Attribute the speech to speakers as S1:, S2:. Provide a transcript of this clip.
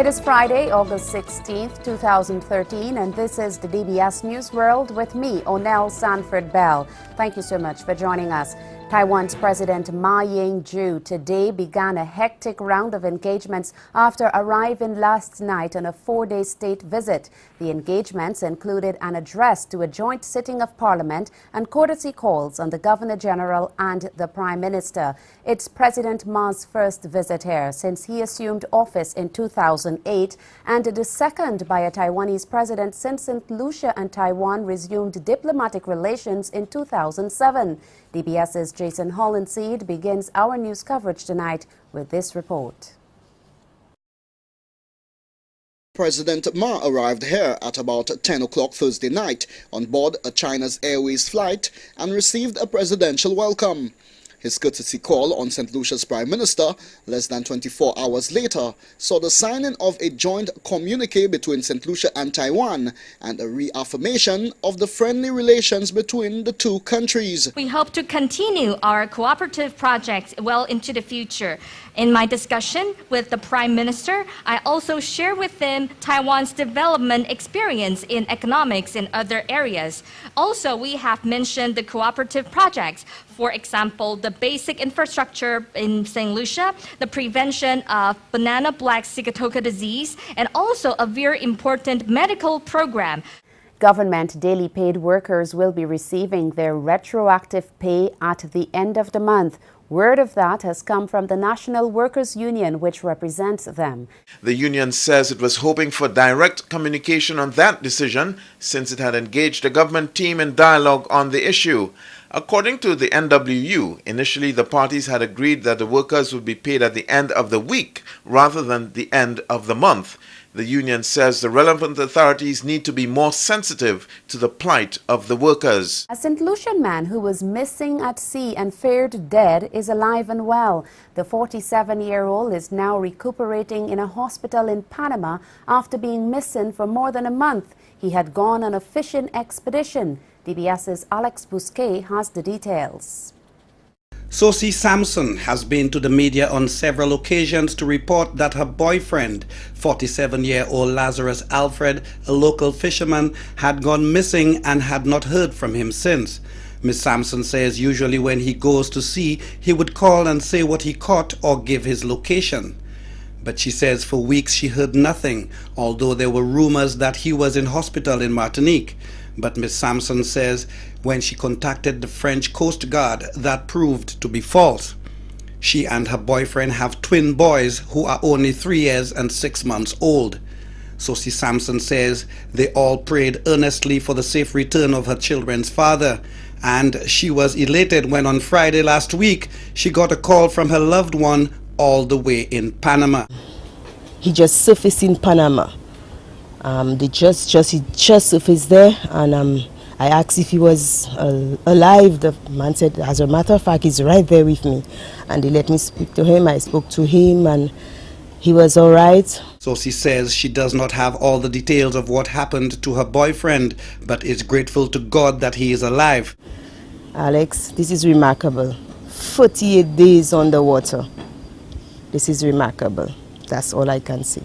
S1: It is Friday, August 16th, 2013, and this is the DBS Newsworld with me, Sanford-Belle. Thank you so much for joining us. Taiwan's President Ma Ying-jeou today began a hectic round of engagements after arriving last night on a four-day state visit. The engagements included an address to a joint sitting of Parliament and courtesy calls on the Governor-General and the Prime Minister. It's President Ma's first visit here since he assumed office in 2008 and the second by a Taiwanese president since St. Lucia and Taiwan resumed diplomatic relations in 2007. DBS's Jason Hollandseed begins our news coverage tonight with this report.
S2: President Ma arrived here at about 10 o'clock Thursday night on board a China's Airways flight and received a presidential welcome. His courtesy call on St. Lucia's Prime Minister, less than 24 hours later, saw the signing of a joint communique between St. Lucia and Taiwan and a reaffirmation of the friendly relations between the two countries.
S3: We hope to continue our cooperative projects well into the future. In my discussion with the Prime Minister, I also share with him Taiwan's development experience in economics and other areas. Also, we have mentioned the cooperative projects. For example, the basic infrastructure in St. Lucia, the prevention of banana black sigatoka disease, and also a very important medical program.
S1: Government daily paid workers will be receiving their retroactive pay at the end of the month. Word of that has come from the National Workers Union, which represents them.
S4: The union says it was hoping for direct communication on that decision since it had engaged a government team in dialogue on the issue. According to the NWU, initially the parties had agreed that the workers would be paid at the end of the week rather than the end of the month. The union says the relevant authorities need to be more sensitive to the plight of the workers.
S1: A St. Lucian man who was missing at sea and feared dead is alive and well. The 47-year-old is now recuperating in a hospital in Panama after being missing for more than a month. He had gone on a fishing expedition. DBS's Alex Bousquet has the details.
S5: Sosie Sampson has been to the media on several occasions to report that her boyfriend, 47-year-old Lazarus Alfred, a local fisherman, had gone missing and had not heard from him since. Ms. Sampson says usually when he goes to sea, he would call and say what he caught or give his location. But she says for weeks she heard nothing, although there were rumors that he was in hospital in Martinique. But Ms. Sampson says when she contacted the French Coast Guard, that proved to be false. She and her boyfriend have twin boys who are only 3 years and 6 months old. Sosie Sampson says they all prayed earnestly for the safe return of her children's father. And she was elated when on Friday last week she got a call from her loved one all the way in Panama.
S6: He just surfaced in Panama. He just surfaced there, and I asked if he was alive. The man said, as a matter of fact, he's right there with me. And they let me speak to him. I spoke to him, and he was all right.
S5: So she says she does not have all the details of what happened to her boyfriend, but is grateful to God that he is alive.
S6: Alex, this is remarkable. 48 days underwater. This is remarkable. That's all I can say.